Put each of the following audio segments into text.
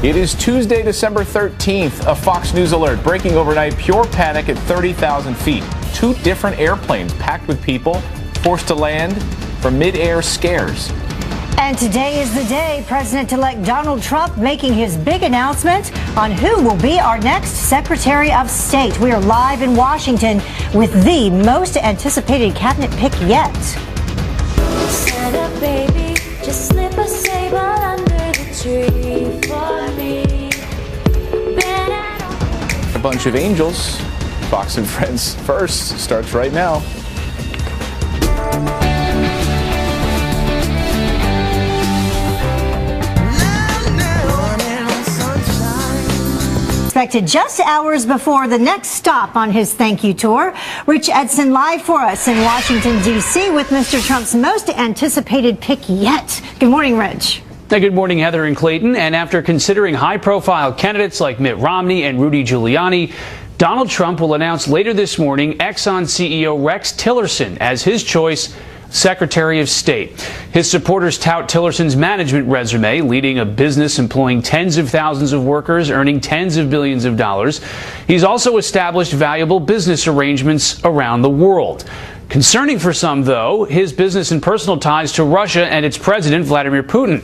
It is Tuesday, December 13th. A Fox News alert breaking overnight. Pure panic at 30,000 feet. 2 different airplanes packed with people forced to land for mid-air scares. And today is the day President-elect Donald Trump making his big announcement on who will be our next Secretary of State. We are live in Washington with the most anticipated cabinet pick yet. Set up, baby, just slip a sable under the tree for me. A bunch of angels. Fox and Friends First starts right now. Expected just hours before the next stop on his thank you tour. Rich Edson live for us in Washington, D.C. with Mr. Trump's most anticipated pick yet. Good morning, Rich. Good morning, Heather and Clayton. And after considering high-profile candidates like Mitt Romney and Rudy Giuliani, Donald Trump will announce later this morning Exxon CEO Rex Tillerson as his choice Secretary of State. His supporters tout Tillerson's management resume, leading a business employing tens of thousands of workers, earning tens of billions of dollars. He's also established valuable business arrangements around the world. Concerning for some, though, his business and personal ties to Russia and its president, Vladimir Putin.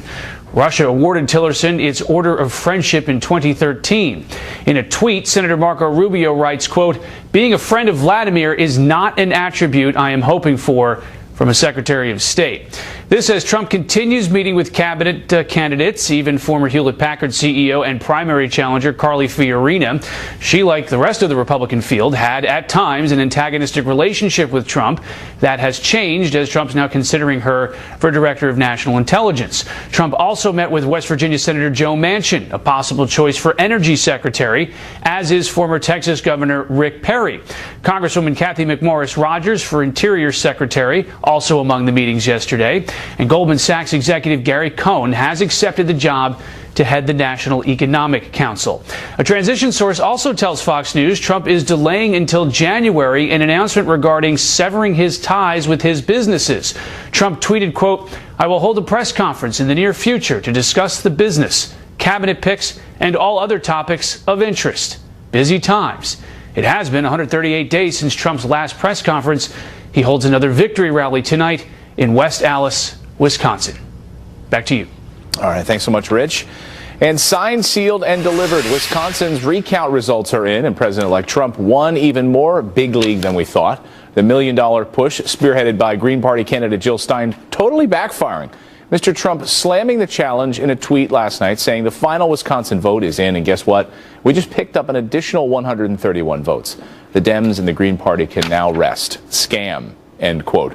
Russia awarded Tillerson its Order of Friendship in 2013. In a tweet, Senator Marco Rubio writes, quote, "Being a friend of Vladimir is not an attribute I am hoping for from a Secretary of State." This as Trump continues meeting with cabinet candidates, even former Hewlett-Packard CEO and primary challenger Carly Fiorina. She, like the rest of the Republican field, had at times an antagonistic relationship with Trump. That has changed as Trump's now considering her for Director of National Intelligence. Trump also met with West Virginia Senator Joe Manchin, a possible choice for Energy Secretary, as is former Texas Governor Rick Perry. Congresswoman Kathy McMorris Rodgers for Interior Secretary, also among the meetings yesterday. And Goldman Sachs executive Gary Cohn has accepted the job to head the National Economic Council. A transition source also tells Fox News Trump is delaying until January an announcement regarding severing his ties with his businesses. Trump tweeted, quote, "I will hold a press conference in the near future to discuss the business, cabinet picks, and all other topics of interest." Busy times. It has been 138 days since Trump's last press conference. He holds another victory rally tonight in West Allis, Wisconsin. Back to you. All right, thanks so much, Rich. And signed, sealed, and delivered. Wisconsin's recount results are in, and President-elect Trump won even more big league than we thought. The $1 million push, spearheaded by Green Party candidate Jill Stein, totally backfiring. Mr. Trump slamming the challenge in a tweet last night, saying the final Wisconsin vote is in, and guess what? We just picked up an additional 131 votes. The Dems and the Green Party can now rest. Scam, end quote.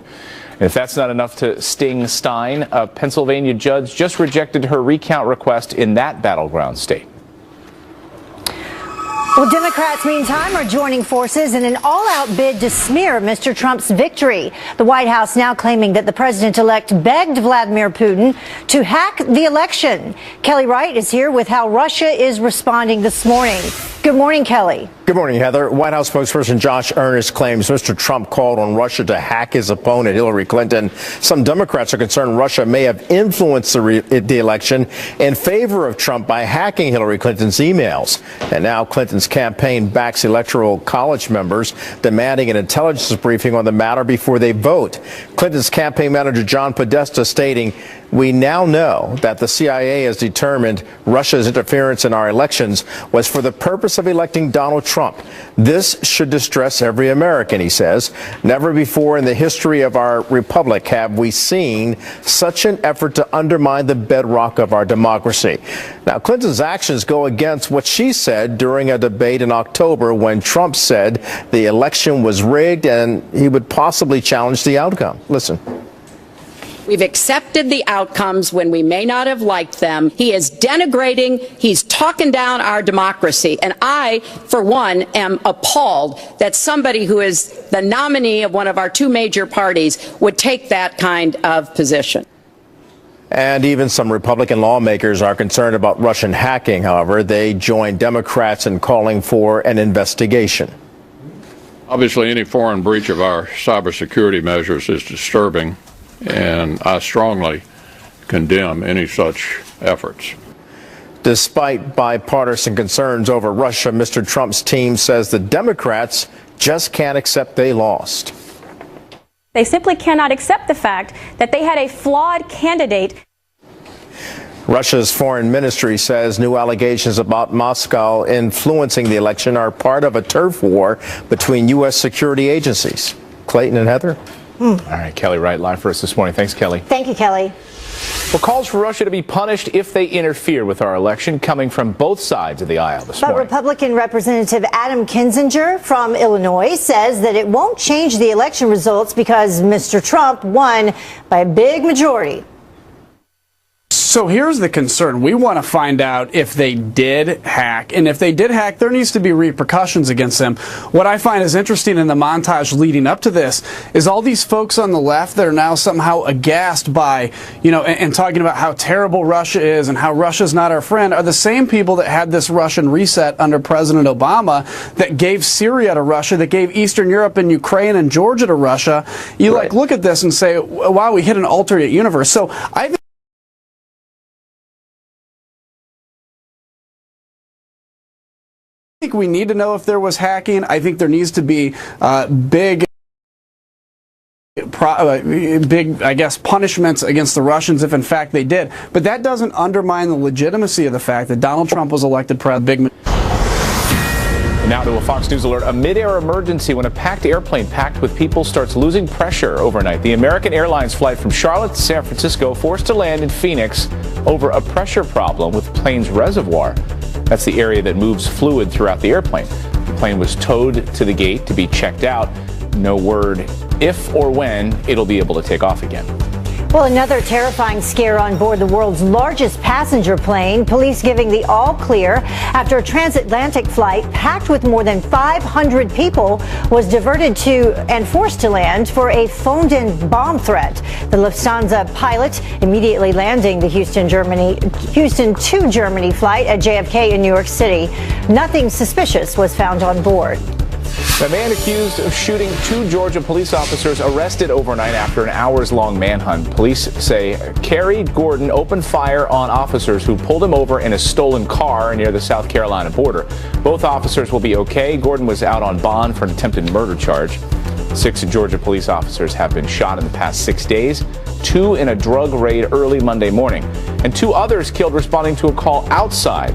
And if that's not enough to sting Stein, a Pennsylvania judge just rejected her recount request in that battleground state. Well, Democrats, meantime, are joining forces in an all-out bid to smear Mr. Trump's victory. The White House now claiming that the president-elect begged Vladimir Putin to hack the election. Kelly Wright is here with how Russia is responding this morning. Good morning, Kelly. Good morning, Heather. White House spokesperson Josh Earnest claims Mr. Trump called on Russia to hack his opponent, Hillary Clinton. Some Democrats are concerned Russia may have influenced the election in favor of Trump by hacking Hillary Clinton's emails. And now Clinton's campaign backs Electoral College members, demanding an intelligence briefing on the matter before they vote. Clinton's campaign manager John Podesta stating, "We now know that the CIA has determined Russia's interference in our elections was for the purpose of electing Donald Trump. This should distress every American," he says. "Never before in the history of our republic have we seen such an effort to undermine the bedrock of our democracy." Now, Clinton's actions go against what she said during a debate in October when Trump said the election was rigged and he would possibly challenge the outcome. Listen. We've accepted the outcomes when we may not have liked them. He is denigrating. He's talking down our democracy. And I, for one, am appalled that somebody who is the nominee of one of our two major parties would take that kind of position. And even some Republican lawmakers are concerned about Russian hacking. However, they join Democrats in calling for an investigation. Obviously, any foreign breach of our cybersecurity measures is disturbing, and I strongly condemn any such efforts. Despite bipartisan concerns over Russia, Mr. Trump's team says the Democrats just can't accept they lost. They simply cannot accept the fact that they had a flawed candidate. Russia's foreign ministry says new allegations about Moscow influencing the election are part of a turf war between U.S. security agencies. Clayton and Heather. All right, Kelly Wright live for us this morning. Thanks, Kelly. Thank you, Kelly. Well, calls for Russia to be punished if they interfere with our election coming from both sides of the aisle this morning. But Republican Representative Adam Kinzinger from Illinois says that it won't change the election results because Mr. Trump won by a big majority. So here's the concern. We want to find out if they did hack. And if they did hack, there needs to be repercussions against them. What I find is interesting in the montage leading up to this is all these folks on the left that are now somehow aghast by, and talking about how terrible Russia is and how Russia's not our friend are the same people that had this Russian reset under President Obama that gave Syria to Russia, that gave Eastern Europe and Ukraine and Georgia to Russia. You look at this and say, wow, we hit an alternate universe. So I think we need to know if there was hacking. I think there needs to be big, I guess, punishments against the Russians if in fact they did. But that doesn't undermine the legitimacy of the fact that Donald Trump was elected president. Now to a Fox News alert, a mid-air emergency when a packed airplane packed with people starts losing pressure overnight. The American Airlines flight from Charlotte to San Francisco forced to land in Phoenix over a pressure problem with the plane's reservoir. That's the area that moves fluid throughout the airplane. The plane was towed to the gate to be checked out. No word if or when it'll be able to take off again. Well, another terrifying scare on board the world's largest passenger plane. Police giving the all clear after a transatlantic flight packed with more than 500 people was diverted to and forced to land for a phoned-in bomb threat. The Lufthansa pilot immediately landing the Houston to Germany flight at JFK in New York City. Nothing suspicious was found on board. The man accused of shooting 2 Georgia police officers arrested overnight after an hours-long manhunt. Police say Kerry Gordon opened fire on officers who pulled him over in a stolen car near the South Carolina border. Both officers will be okay. Gordon was out on bond for an attempted murder charge. 6 Georgia police officers have been shot in the past 6 days, 2 in a drug raid early Monday morning, and 2 others killed responding to a call outside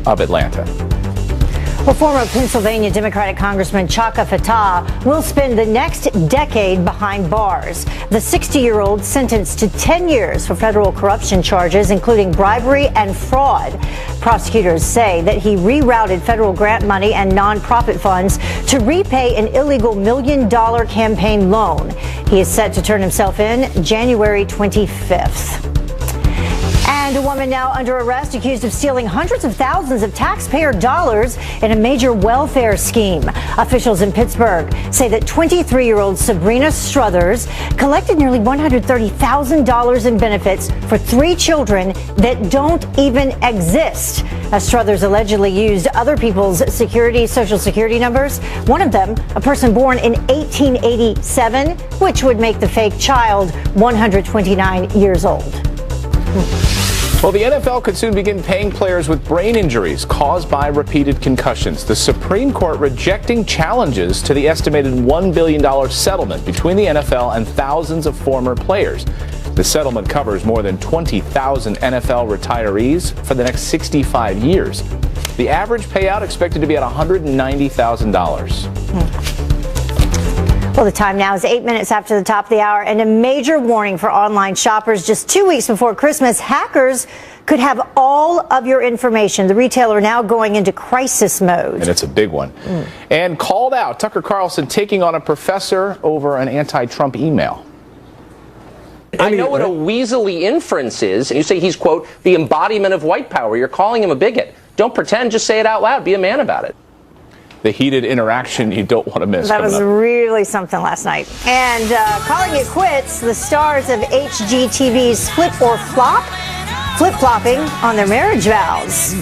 of Atlanta. Well, former Pennsylvania Democratic Congressman Chaka Fattah will spend the next decade behind bars. The 60-year-old sentenced to 10 years for federal corruption charges, including bribery and fraud. Prosecutors say that he rerouted federal grant money and nonprofit funds to repay an illegal $1 million campaign loan. He is set to turn himself in January 25th. And a woman now under arrest accused of stealing hundreds of thousands of taxpayer dollars in a major welfare scheme. Officials in Pittsburgh say that 23-year-old Sabrina Struthers collected nearly $130,000 in benefits for 3 children that don't even exist. Struthers allegedly used other people's Social Security numbers. One of them, a person born in 1887, which would make the fake child 129 years old. Well, the NFL could soon begin paying players with brain injuries caused by repeated concussions. The Supreme Court rejecting challenges to the estimated $1 billion settlement between the NFL and thousands of former players. The settlement covers more than 20,000 NFL retirees for the next 65 years. The average payout expected to be at $190,000. Well, the time now is 8 minutes after the top of the hour, and a major warning for online shoppers. Just 2 weeks before Christmas, hackers could have all of your information. The retailer now going into crisis mode. And it's a big one. And called out, Tucker Carlson taking on a professor over an anti-Trump email. I know what a weaselly inference is, and you say he's, quote, the embodiment of white power. You're calling him a bigot. Don't pretend, just say it out loud. Be a man about it. The heated interaction you don't want to miss. That was really something last night. And calling it quits, the stars of HGTV's Flip or Flop, flip-flopping on their marriage vows.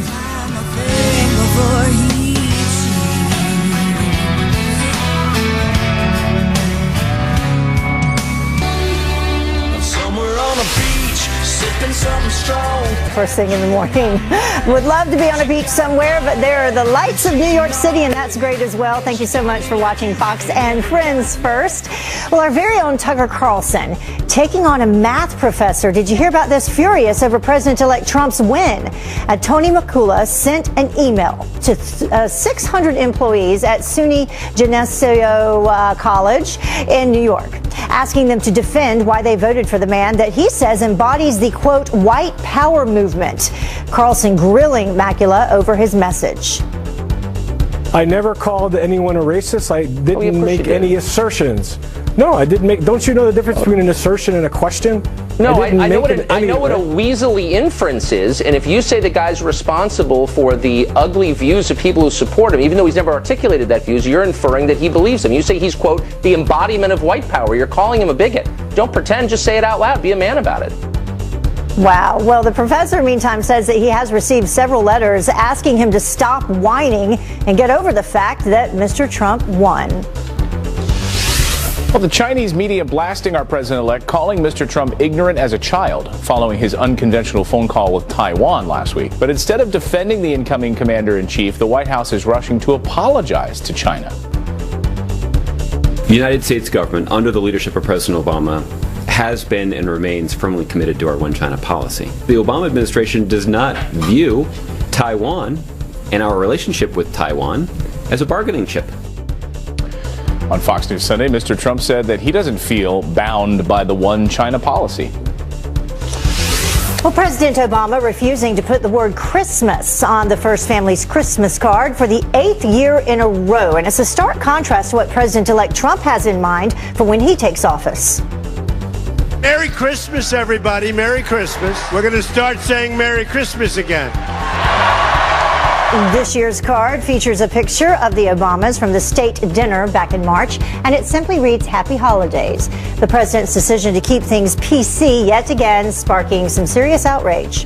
Somewhere on a beach, sipping something strong. first thing in the morning. Would love to be on a beach somewhere, but there are the lights of New York City, and that's great as well. Thank you so much for watching Fox and Friends First. Well, our very own Tucker Carlson taking on a math professor. Did you hear about this? Furious over President-elect Trump's win. Tony McCullough sent an email to 600 employees at SUNY Geneseo College in New York, asking them to defend why they voted for the man that he says embodies the, quote, white power movement. Carlson grilling Macula over his message. I never called anyone a racist. I didn't make any assertions. No, I didn't make. Don't you know the difference between an assertion and a question? No, I know what a weaselly inference is, and if you say the guy's responsible for the ugly views of people who support him, even though he's never articulated that views, you're inferring that he believes them. You say he's, quote, the embodiment of white power. You're calling him a bigot. Don't pretend, just say it out loud. Be a man about it. Wow. Well, the professor, meantime, says that he has received several letters asking him to stop whining and get over the fact that Mr. Trump won. Well, the Chinese media blasting our president-elect, calling Mr. Trump ignorant as a child following his unconventional phone call with Taiwan last week. But instead of defending the incoming commander-in-chief, the White House is rushing to apologize to China. The United States government, under the leadership of President Obama, has been and remains firmly committed to our one China policy. The Obama administration does not view Taiwan and our relationship with Taiwan as a bargaining chip. On Fox News Sunday, Mr. Trump said that he doesn't feel bound by the one China policy. Well, President Obama refusing to put the word Christmas on the First Family's Christmas card for the 8th year in a row. And it's a stark contrast to what President-elect Trump has in mind for when he takes office. Merry Christmas, everybody. Merry Christmas. We're going to start saying Merry Christmas again. This year's card features a picture of the Obamas from the state dinner back in March, and it simply reads Happy Holidays. The president's decision to keep things PC yet again sparking some serious outrage.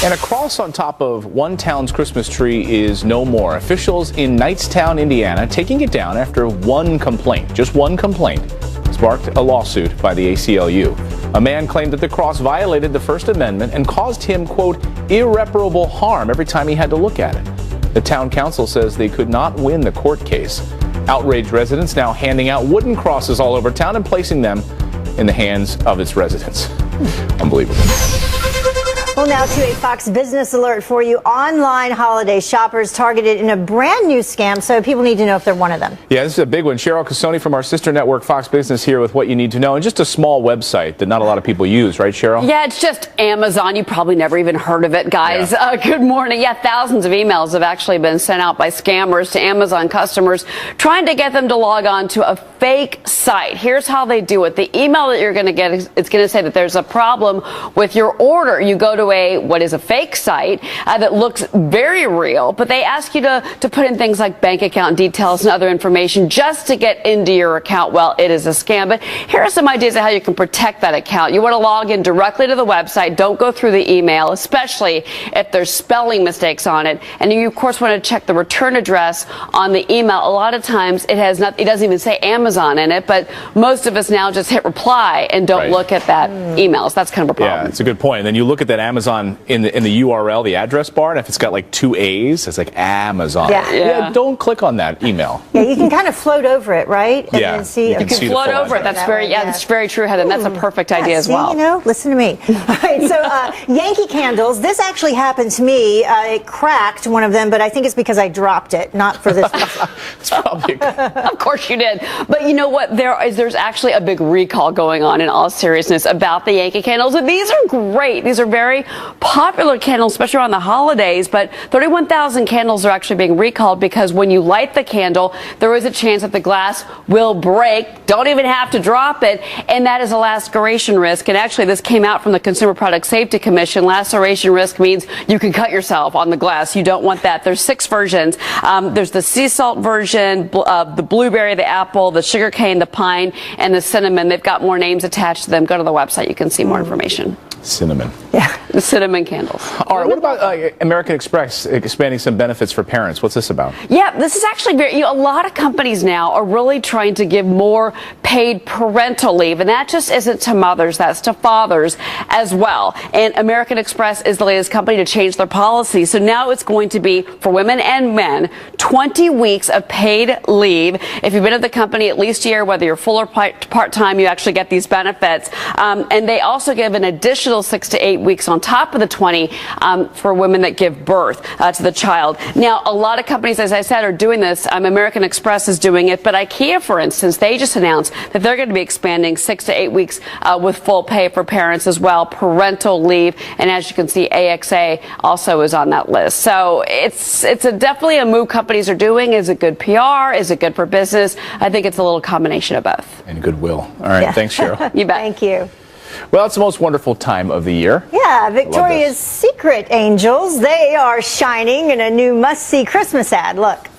And a cross on top of one town's Christmas tree is no more. Officials in Knightstown, Indiana, taking it down after one complaint, just one complaint, sparked a lawsuit by the ACLU. A man claimed that the cross violated the First Amendment and caused him, quote, irreparable harm every time he had to look at it. The town council says they could not win the court case. Outraged residents now handing out wooden crosses all over town and placing them in the hands of its residents. Unbelievable. Well, now to a Fox Business alert for you. Online holiday shoppers targeted in a brand new scam, so people need to know if they're one of them. Yeah, this is a big one. Cheryl Casoni from our sister network, Fox Business, here with what you need to know. And just a small website that not a lot of people use, right, Cheryl? Yeah, it's just Amazon. You probably never even heard of it, guys. Yeah. Good morning. Yeah, thousands of emails have actually been sent out by scammers to Amazon customers trying to get them to log on to a fake site. Here's how they do it. The email that you're going to get, it's going to say that there's a problem with your order. You go to what is a fake site that looks very real, but they ask you to put in things like bank account details and other information just to get into your account. Well, it is a scam, but here are some ideas of how you can protect that account. You want to log in directly to the website. Don't go through the email, especially if there's spelling mistakes on it. And you, of course, want to check the return address on the email. A lot of times it doesn't even say Amazon in it, but most of us now just hit reply and don't look at that email. So that's kind of a problem. Yeah, it's a good point. And then you look at that Amazon in the URL, the address bar, and if it's got like 2 A's, it's like Amazon. Yeah. Don't click on that email. Yeah, you can kind of float over it, right? And Yeah, then see, you can see the float full over it. address. That's very, that's very true, Heather. That's a perfect idea as well. You know, listen to me. All right, so Yankee candles. This actually happened to me. It cracked, one of them, but I think it's because I dropped it, not for this reason. It's probably Of course you did. But you know what? There's actually a big recall going on, in all seriousness, about the Yankee candles. And these are great. These are very popular candles, especially around the holidays, but 31,000 candles are actually being recalled because when you light the candle, there is a chance that the glass will break. Don't even have to drop it, and that is a laceration risk. And actually, this came out from the Consumer Product Safety Commission. Laceration risk means you can cut yourself on the glass. You don't want that. There's 6 versions. There's the sea salt version, the blueberry, the apple, the sugar cane, the pine, and the cinnamon. They've got more names attached to them. Go to the website. You can see more information. Cinnamon. Yeah. The cinnamon candles. All right, what about American Express expanding some benefits for parents? What's this about? Yeah, this is actually very, a lot of companies now are really trying to give more paid parental leave, and that just isn't to mothers, that's to fathers as well. And American Express is the latest company to change their policy. So now it's going to be, for women and men, 20 weeks of paid leave. If you've been at the company at least a year, whether you're full or part-time, you actually get these benefits. And they also give an additional 6 to 8 weeks on top of the 20 for women that give birth to the child. Now, a lot of companies, as I said, are doing this. American Express is doing it, but IKEA, for instance, they just announced that they're going to be expanding 6 to 8 weeks with full pay for parents as well, parental leave. And as you can see, AXA also is on that list. So it's definitely a move companies are doing. Is it good PR? Is it good for business? I think it's a little combination of both. And goodwill. All right, Yeah. thanks, Cheryl. You bet. Thank you. Well, it's the most wonderful time of the year. Yeah, Victoria's Secret angels. They are shining in a new must-see Christmas ad. Look.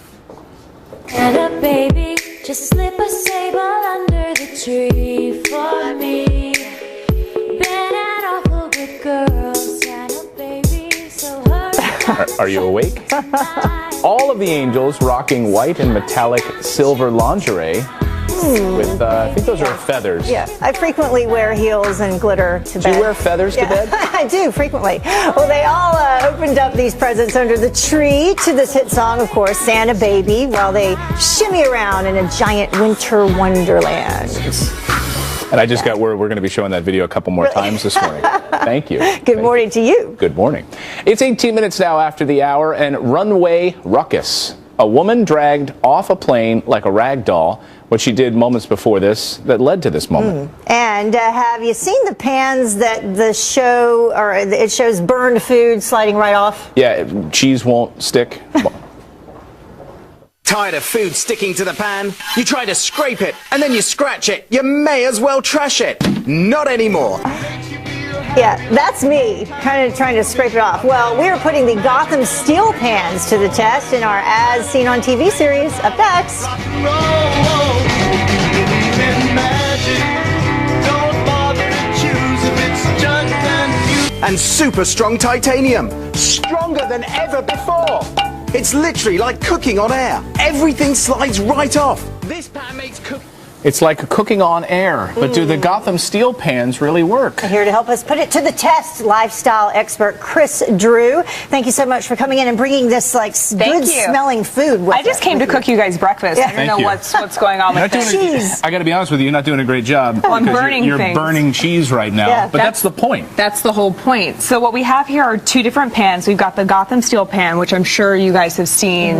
Santa baby, just slip a sable under the tree for me. Been an awful good girl, Santa baby, so hurry. Are you awake? All of the angels rocking white and metallic silver lingerie with, I think those are feathers. Yeah, I frequently wear heels and glitter to bed. Do you wear feathers to bed? I do, frequently. Well, they all opened up these presents under the tree to this hit song, of course, Santa Baby, while they shimmy around in a giant winter wonderland. And I just got word we're going to be showing that video a couple more times this morning. Thank you. Good morning to you. Good morning. It's 18 minutes now after the hour, and runway ruckus. A woman dragged off a plane like a rag doll. What she did moments before this that led to this moment. And have you seen the pans that the show, or it shows burned food sliding right off? Yeah, cheese won't stick. Tired of food sticking to the pan? You try to scrape it and then you scratch it. You may as well trash it. Not anymore. Yeah, that's me, kind of trying to scrape it off. Well, we are putting the Gotham steel pans to the test in our As Seen on TV series. Up next. And super strong titanium. Stronger than ever before. It's literally like cooking on air. Everything slides right off. This pan makes cooking. It's like cooking on air, but do the Gotham steel pans really work? Here to help us put it to the test, lifestyle expert Chris Drew. Thank you so much for coming in and bringing this good-smelling food with I just came to cook you guys breakfast. I don't know what's going on with the cheese. I got to be honest with you, you're not doing a great job. Well, I'm because burning you're things. burning cheese right now, Yeah, but that's the point. That's the whole point. So what we have here are two different pans. We've got the Gotham steel pan, which I'm sure you guys have seen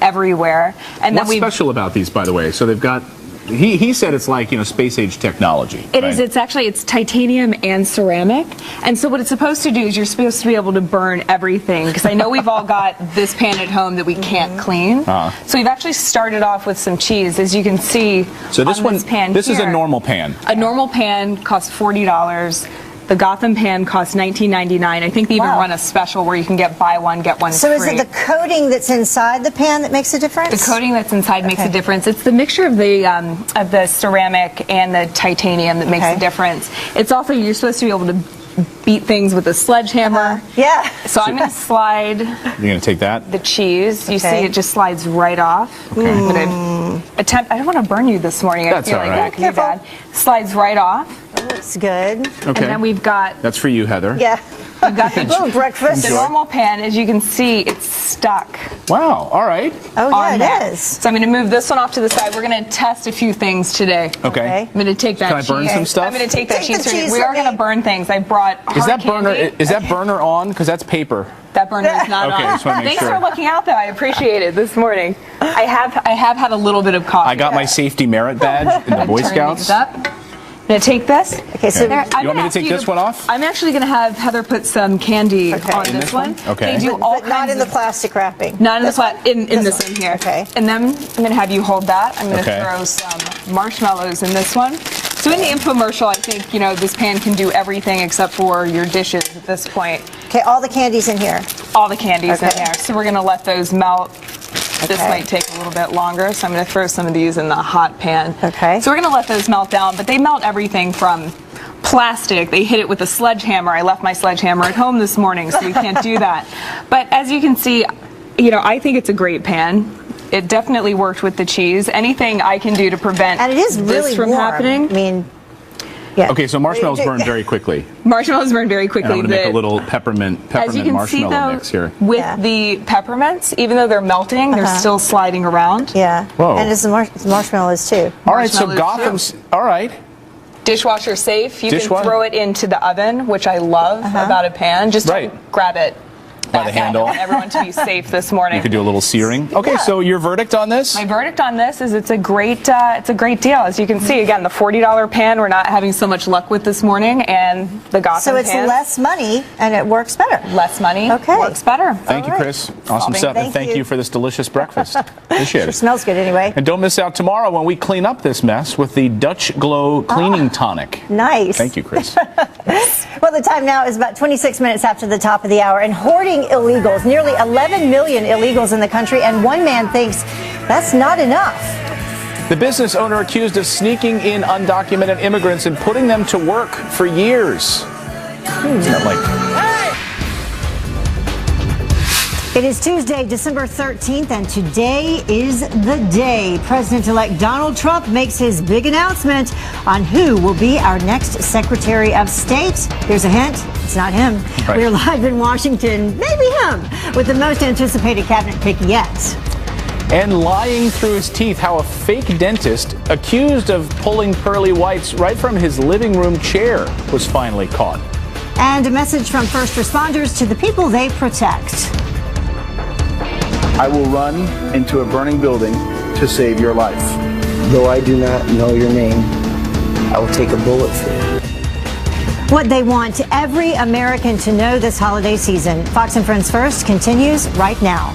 everywhere. And What's then special about these, by the way? So they've got. He said it's like, space age technology. It is. It's titanium and ceramic. And so what it's supposed to do is you're supposed to be able to burn everything. Because I know we've all got this pan at home that we can't clean. So we've actually started off with some cheese. As you can see, so this on this pan this is a here. normal pan. A normal pan costs $40. The Gotham pan costs $19.99. I think they even run a special where you can get buy one, get one free. So is it the coating that's inside the pan that makes a difference? The coating that's inside makes a difference. It's the mixture of the ceramic and the titanium that makes a difference. It's also, you're supposed to be able to beat things with a sledgehammer. Yeah. So I'm going to slide You're going to take that? the cheese. You see it just slides right off. I'm gonna attempt. I don't want to burn you this morning. That's I feel all like right. that could be bad. Slides right off. Looks good. Okay. And then we've got That's for you, Heather. Yeah. we've got the little breakfast. The normal pan, as you can see, it's stuck. Wow. All right. Oh, on yeah, there. it is. So I'm going to move this one off to the side. We're going to test a few things today. Okay. I'm going to take that Can I cheese. burn some stuff? I'm going to take that Take cheese. the cheese We for are going to me. burn things. I brought Is that hard burner? candy. Is that burner on? Because that's paper. That burner is not Okay, on. just wanna make Thanks sure. for looking out, though. I appreciate it this morning. I have had a little bit of coffee. I got my safety merit badge in the Boy Turn Scouts. these up. I'm going to take this. Okay, so There, I'm You want me gonna to ask take this one off? I'm actually going to have Heather put some candy on In this this one. one? Okay. They do all but not kinds in the of- plastic wrapping. Not in This the one? in this one here. Okay. And then I'm going to have you hold that. I'm going to Okay. throw some marshmallows in this one. So in the infomercial, I think, this pan can do everything except for your dishes at this point. Okay, all the candy's in here. All the candy's in Okay. there. So we're going to let those melt. This Okay. might take a little bit longer, so I'm going to throw some of these in the hot pan. Okay. So we're going to let those melt down, but they melt everything from plastic. They hit it with a sledgehammer. I left my sledgehammer at home this morning, so we can't do that. But as you can see, I think it's a great pan. It definitely worked with the cheese. Anything I can do to prevent and it is really this from warm. happening. I mean, yeah. Okay, so marshmallows burn very quickly. Marshmallows burn very quickly. And I'm going to make a little peppermint as you can marshmallow see, though, mix here. With the peppermints, even though they're melting, they're still sliding around. Yeah. Whoa. And it's the marshmallows too. All right, so Gotham's, all right. Dishwasher safe. You Dishwasher. can throw it into the oven, which I love about a pan. Just don't grab it by the handle. I want everyone to be safe this morning. You could do a little searing. Okay, so your verdict on this? My verdict on this is it's a great deal. As you can see, again, the $40 pan we're not having so much luck with this morning, and the Gotham So it's pans, less money and it works better. Less money, okay. works better. Thank you, Chris. Awesome stuff. And thank you for this delicious breakfast. Appreciate it. Smells good anyway. And don't miss out tomorrow when we clean up this mess with the Dutch Glow Cleaning Tonic. Nice. Thank you, Chris. Well, the time now is about 26 minutes after the top of the hour, and hoarding illegals, nearly 11 million illegals in the country, and one man thinks that's not enough. The business owner accused of sneaking in undocumented immigrants and putting them to work for years. Isn't that like... It is Tuesday, December 13th, and today is the day President-elect Donald Trump makes his big announcement on who will be our next Secretary of State. Here's a hint. It's not him. Right. We're live in Washington, maybe him, with the most anticipated cabinet pick yet. And lying through his teeth, how a fake dentist accused of pulling pearly whites right from his living room chair was finally caught. And a message from first responders to the people they protect. I will run into a burning building to save your life. Though I do not know your name, I will take a bullet for you. What they want every American to know this holiday season. Fox and Friends First continues right now.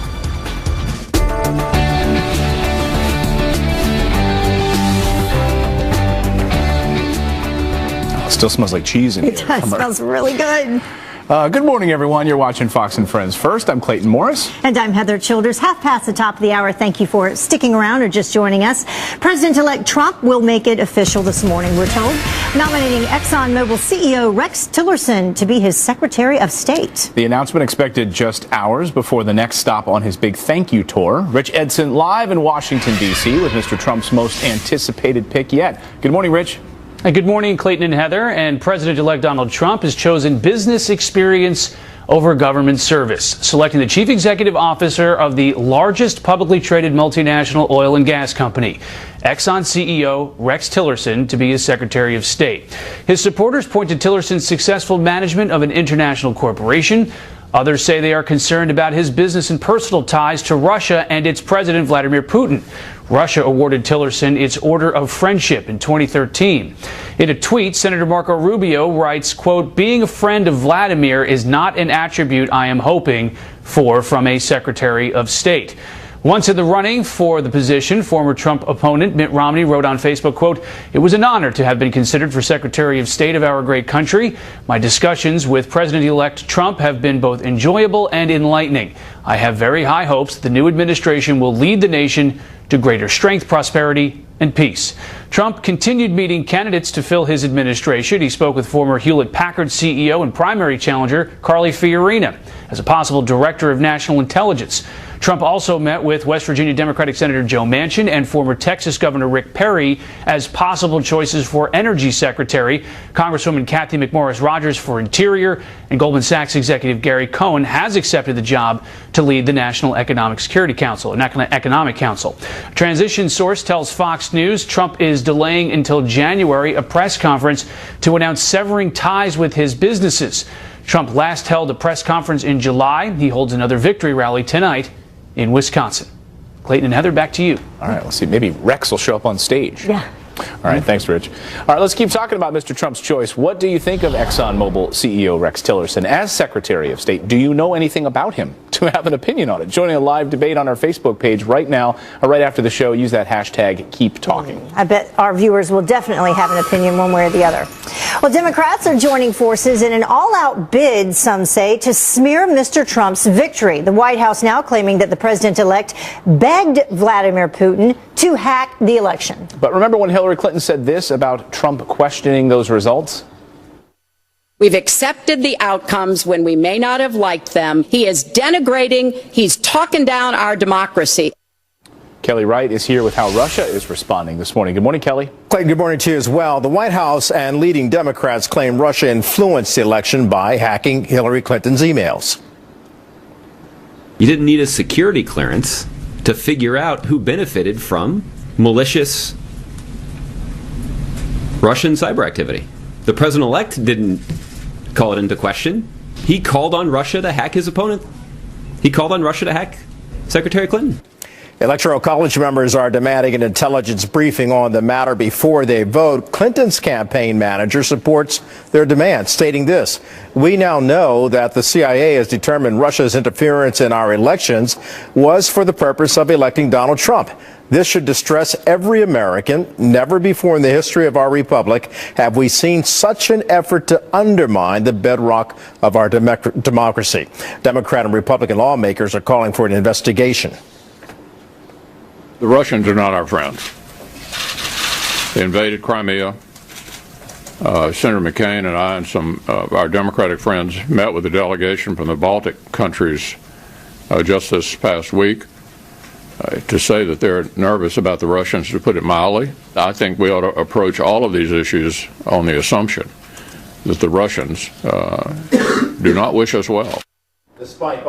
It still smells like cheese in here. It does. Smells really good. Good morning, everyone. You're watching Fox and Friends First. I'm Clayton Morris. And I'm Heather Childers. Half past the top of the hour. Thank you for sticking around or just joining us. President-elect Trump will make it official this morning, we're told, nominating ExxonMobil CEO Rex Tillerson to be his Secretary of State. The announcement expected just hours before the next stop on his big thank you tour. Rich Edson live in Washington, D.C. with Mr. Trump's most anticipated pick yet. Good morning, Rich. Good morning, Clayton and Heather. And President-elect Donald Trump has chosen business experience over government service, selecting the chief executive officer of the largest publicly traded multinational oil and gas company, Exxon CEO Rex Tillerson, to be his Secretary of State. His supporters point to Tillerson's successful management of an international corporation. Others say they are concerned about his business and personal ties to Russia and its President Vladimir Putin. Russia awarded Tillerson its Order of Friendship in 2013. In a tweet, Senator Marco Rubio writes, quote, "Being a friend of Vladimir is not an attribute I am hoping for from a Secretary of State." Once in the running for the position, former Trump opponent Mitt Romney wrote on Facebook, quote, "It was an honor to have been considered for Secretary of State of our great country. My discussions with President-elect Trump have been both enjoyable and enlightening. I have very high hopes that the new administration will lead the nation to greater strength, prosperity, and peace." Trump continued meeting candidates to fill his administration. He spoke with former Hewlett-Packard CEO and primary challenger Carly Fiorina as a possible director of national intelligence. Trump also met with West Virginia Democratic Senator Joe Manchin and former Texas Governor Rick Perry as possible choices for Energy Secretary. Congresswoman Kathy McMorris Rodgers for Interior, and Goldman Sachs executive Gary Cohn has accepted the job to lead the National Economic Security Council, an economic council. A transition source tells Fox News Trump is delaying until January a press conference to announce severing ties with his businesses. Trump last held a press conference in July. He holds another victory rally tonight in Wisconsin. Clayton and Heather, back to you. All right, let's see. Maybe Rex will show up on stage. Yeah. All right, thanks, Rich. All right, let's keep talking about Mr. Trump's choice. What do you think of ExxonMobil CEO Rex Tillerson as Secretary of State? Do you know anything about him to have an opinion on it? Joining a live debate on our Facebook page right now, or right after the show, use that hashtag #KeepTalking. I bet our viewers will definitely have an opinion one way or the other. Well, Democrats are joining forces in an all-out bid, some say, to smear Mr. Trump's victory. The White House now claiming that the president-elect begged Vladimir Putin to hack the election. But remember when Hillary Clinton said this about Trump questioning those results? We've accepted the outcomes when we may not have liked them. He is denigrating. He's talking down our democracy. Kelly Wright is here with how Russia is responding this morning. Good morning, Kelly. Clayton, good morning to you as well. The White House and leading Democrats claim Russia influenced the election by hacking Hillary Clinton's emails. You didn't need a security clearance to figure out who benefited from malicious Russian cyber activity. The president-elect didn't call it into question. He called on Russia to hack his opponent. He called on Russia to hack Secretary Clinton. Electoral College members are demanding an intelligence briefing on the matter before they vote. Clinton's campaign manager supports their demand, stating this: "We now know that the CIA has determined Russia's interference in our elections was for the purpose of electing Donald Trump. This should distress every American. Never before in the history of our republic have we seen such an effort to undermine the bedrock of our democracy." Democrat and Republican lawmakers are calling for an investigation. The Russians are not our friends. They invaded Crimea. Senator McCain and I and some of our Democratic friends met with a delegation from the Baltic countries just this past week. To say that they're nervous about the Russians, to put it mildly, I think we ought to approach all of these issues on the assumption that the Russians do not wish us well. Despite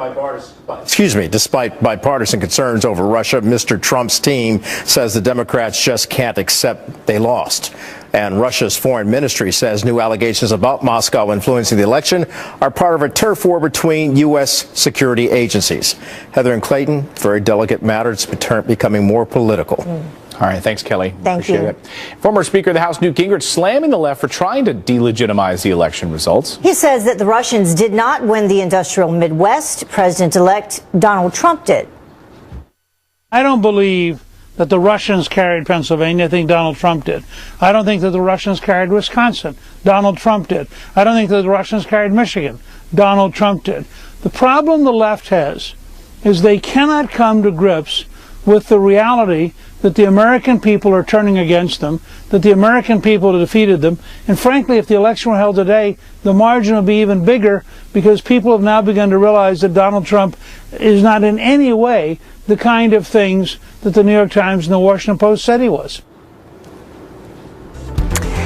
bipartisan concerns over Russia, Mr. Trump's team says the Democrats just can't accept they lost. And Russia's foreign ministry says new allegations about Moscow influencing the election are part of a turf war between U.S. security agencies. Heather and Clayton, very delicate matter. It's becoming more political. All right. Thanks, Kelly. Thank you. It. Former Speaker of the House Newt Gingrich slamming the left for trying to delegitimize the election results. He says that the Russians did not win the industrial Midwest. President-elect Donald Trump did. I don't believe that the Russians carried Pennsylvania. I think Donald Trump did. I don't think that the Russians carried Wisconsin. Donald Trump did. I don't think that the Russians carried Michigan. Donald Trump did. The problem the left has is they cannot come to grips with the reality that the American people are turning against them, that the American people have defeated them, and frankly, if the election were held today, the margin would be even bigger because people have now begun to realize that Donald Trump is not in any way the kind of things that the New York Times and the Washington Post said he was.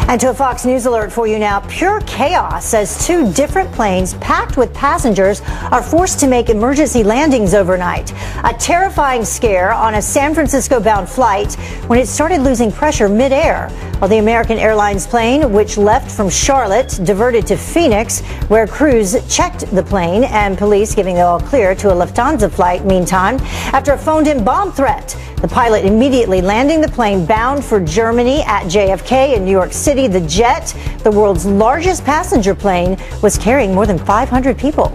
And to a Fox News alert for you now. Pure chaos as two different planes packed with passengers are forced to make emergency landings overnight. A terrifying scare on a San Francisco-bound flight when it started losing pressure midair. While the American Airlines plane, which left from Charlotte, diverted to Phoenix, where crews checked the plane and police giving the all clear to a Lufthansa flight meantime. After a phoned-in bomb threat, the pilot immediately landing the plane bound for Germany at JFK in New York City. The jet, the world's largest passenger plane, was carrying more than 500 people.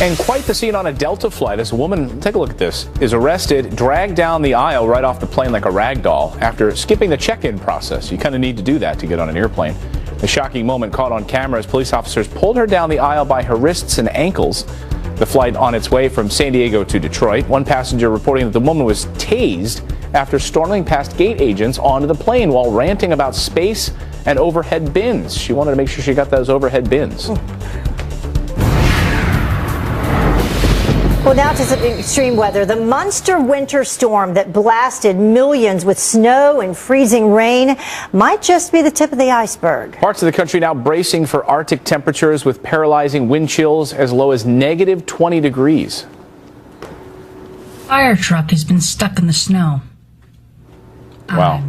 And quite the scene on a Delta flight as a woman, take a look at this, is arrested, dragged down the aisle right off the plane like a rag doll after skipping the check-in process. You kind of need to do that to get on an airplane. The shocking moment caught on camera as police officers pulled her down the aisle by her wrists and ankles. The flight on its way from San Diego to Detroit. One passenger reporting that the woman was tased after storming past gate agents onto the plane while ranting about space and overhead bins. She wanted to make sure she got those overhead bins. Well, now to some extreme weather. The monster winter storm that blasted millions with snow and freezing rain might just be the tip of the iceberg. Parts of the country now bracing for Arctic temperatures with paralyzing wind chills as low as negative 20 degrees. Fire truck has been stuck in the snow. Wow.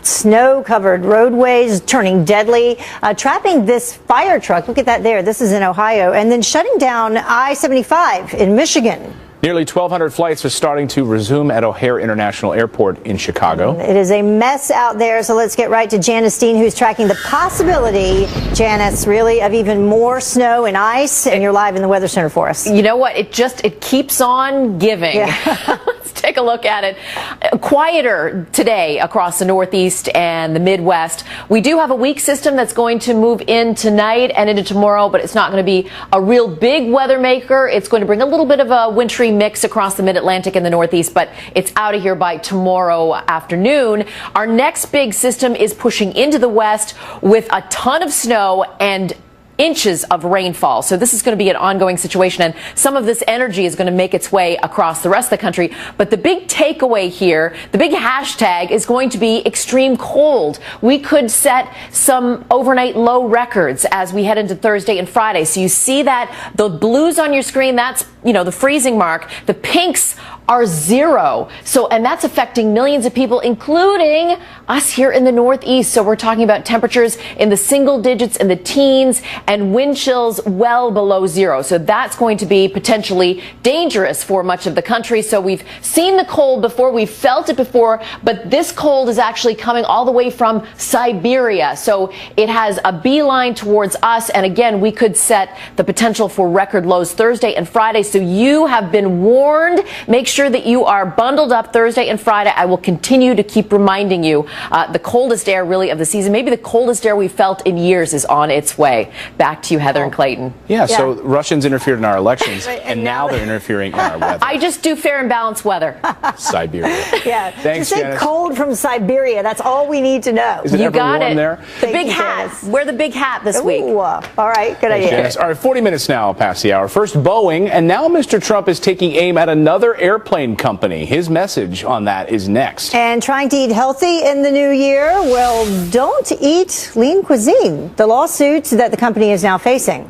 Snow-covered roadways turning deadly, trapping this fire truck. Look at that there. This is in Ohio. And then shutting down I-75 in Michigan. Nearly 1,200 flights are starting to resume at O'Hare International Airport in Chicago. It is a mess out there, so let's get right to Janice Steen, who's tracking the possibility, Janice, really, of even more snow and ice, and you're live in the Weather Center for us. You know what? It keeps on giving. Yeah. Let's take take a look at it. Quieter today across the Northeast and the Midwest. We do have a weak system that's going to move in tonight and into tomorrow, but it's not going to be a real big weather maker. It's going to bring a little bit of a wintry mix across the Mid-Atlantic and the Northeast, but it's out of here by tomorrow afternoon. Our next big system is pushing into the west with a ton of snow and inches of rainfall. So this is going to be an ongoing situation, and some of this energy is going to make its way across the rest of the country. But the big takeaway here, the big hashtag, is going to be extreme cold. We could set some overnight low records as we head into Thursday and Friday. So you see that the blues on your screen, that's, you know, the freezing mark. The pinks are 0. So, and that's affecting millions of people, including us here in the Northeast. So we're talking about temperatures in the single digits, in the teens, and wind chills well below 0. So that's going to be potentially dangerous for much of the country. So we've seen the cold before, we've felt it before, but this cold is actually coming all the way from Siberia. So it has a beeline towards us. And again, we could set the potential for record lows Thursday and Friday. So you have been warned. Make sure that you are bundled up Thursday and Friday. I will continue to keep reminding you the coldest air really of the season, maybe the coldest air we've felt in years, is on its way. Back to you, Heather and Clayton. Yeah, so Russians interfered in our elections, and now they're interfering in our weather. I just do fair and balanced weather. Siberia. Yeah. Thanks, to say Janice. cold from Siberia, that's all we need to know. Is it You ever got warm it. there? The big hat. Wear the big hat this week. All right, good idea. Janice. All right, 40 minutes now past the hour. First, Boeing, and now Mr. Trump is taking aim at another airplane company. His message on that is next. And trying to eat healthy in the new year? Well, don't eat lean cuisine. The lawsuit that the company is now facing.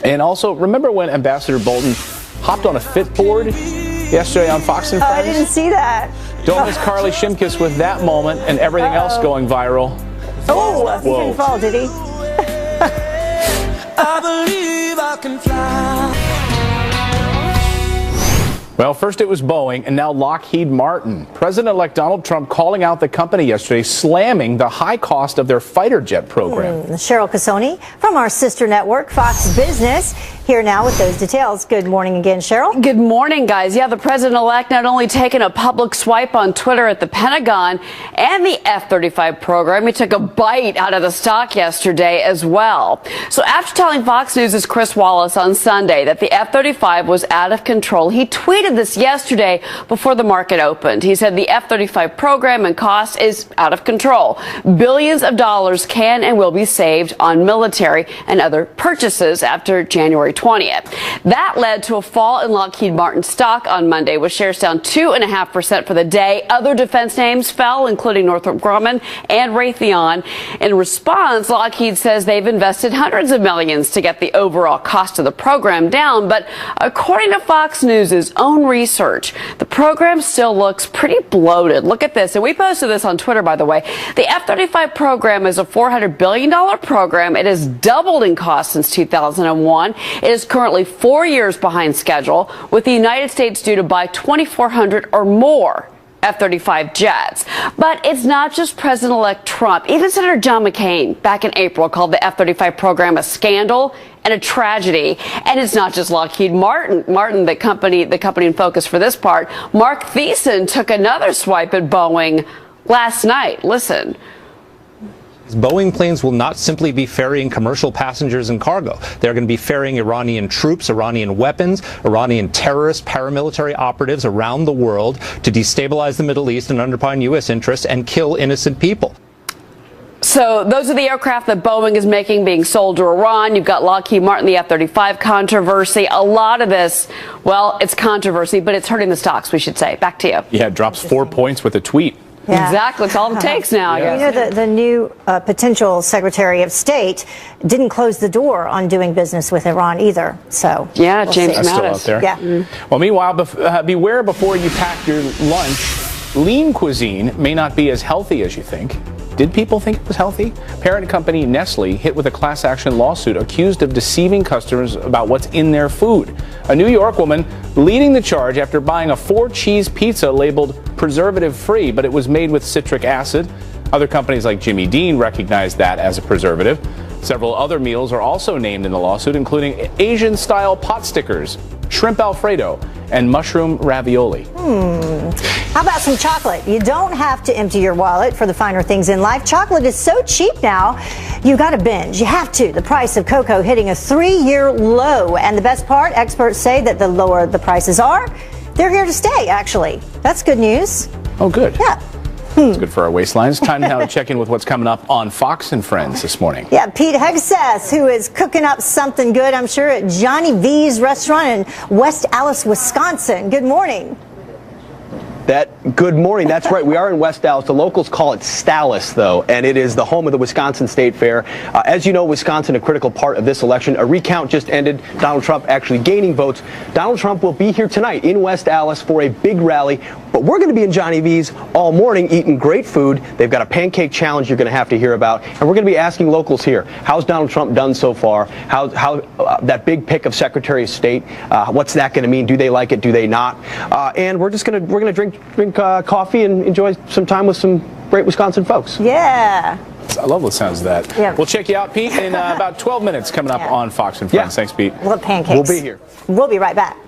And also, remember when Ambassador Bolton hopped on a Fitboard yesterday on Fox and Friends? I didn't see that. Don't miss Carly Shimkus with that moment and everything else going viral. Oh, he didn't fall, did he? I believe I can fly. Well, first it was Boeing, and now Lockheed Martin. President-elect Donald Trump calling out the company yesterday, slamming the high cost of their fighter jet program. Cheryl Casoni from our sister network, Fox Business, here now with those details. Good morning again, Cheryl. Good morning, guys. Yeah, the president-elect not only taking a public swipe on Twitter at the Pentagon and the F-35 program, he took a bite out of the stock yesterday as well. So after telling Fox News' Chris Wallace on Sunday that the F-35 was out of control, he tweeted this yesterday before the market opened. He said the F-35 program and cost is out of control. Billions of dollars can and will be saved on military and other purchases after January 20th. That led to a fall in Lockheed Martin stock on Monday, with shares down 2.5% for the day. Other defense names fell, including Northrop Grumman and Raytheon. In response, Lockheed says they've invested hundreds of millions to get the overall cost of the program down. But according to Fox News' own research, the program still looks pretty bloated. Look at this. And we posted this on Twitter, by the way. The F-35 program is a $400 billion program. It has doubled in cost since 2001. It is currently 4 years behind schedule, with the United States due to buy 2,400 or more F-35 jets. But it's not just President-elect Trump. Even Senator John McCain back in April called the F-35 program a scandal and a tragedy. And it's not just Lockheed Martin, the company in focus for this part. Mark Thiessen took another swipe at Boeing last night. Listen. Boeing planes will not simply be ferrying commercial passengers and cargo. They're going to be ferrying Iranian troops, Iranian weapons, Iranian terrorists, paramilitary operatives around the world to destabilize the Middle East and undermine U.S. interests and kill innocent people. So those are the aircraft that Boeing is making being sold to Iran. You've got Lockheed Martin, the F-35 controversy. A lot of this, well, it's controversy, but it's hurting the stocks, we should say. Back to you. Yeah, it drops 4 points with a tweet. Yeah. Exactly. It's all it takes now. You know, the new potential Secretary of State didn't close the door on doing business with Iran either. So yeah, we'll James see. That's still out there. Yeah. Well, meanwhile, beware before you pack your lunch. Lean cuisine may not be as healthy as you think. Did people think it was healthy? Parent company Nestle hit with a class action lawsuit accused of deceiving customers about what's in their food. A New York woman leading the charge after buying a 4-cheese pizza labeled preservative-free, but it was made with citric acid. Other companies like Jimmy Dean recognized that as a preservative. Several other meals are also named in the lawsuit, including Asian-style pot stickers, shrimp Alfredo, and mushroom ravioli. How about some chocolate? You don't have to empty your wallet for the finer things in life. Chocolate is so cheap now, you got to binge. You have to. The price of cocoa hitting a 3-year low. And the best part, experts say that the lower the prices are, they're here to stay, actually. That's good news. Oh, good. Yeah. It's good for our waistlines. Time now to check in with what's coming up on Fox and Friends this morning. Yeah, Pete Hegseth, who is cooking up something good, I'm sure, at Johnny V's restaurant in West Allis, Wisconsin. Good morning. Good morning. That's right. We are in West Allis. The locals call it Stallis, though, and it is the home of the Wisconsin State Fair. As you know, Wisconsin, a critical part of this election. A recount just ended. Donald Trump actually gaining votes. Donald Trump will be here tonight in West Allis for a big rally, but we're going to be in Johnny V's all morning eating great food. They've got a pancake challenge you're going to have to hear about, and we're going to be asking locals here, how's Donald Trump done so far? How that big pick of Secretary of State, what's that going to mean? Do they like it? Do they not? And we're going to drink coffee and enjoy some time with some great Wisconsin folks. Yeah. I love the sounds of that. Yeah. We'll check you out, Pete, in about 12 minutes coming up on Fox and Friends. Thanks, Pete. Love pancakes. We'll be here. We'll be right back.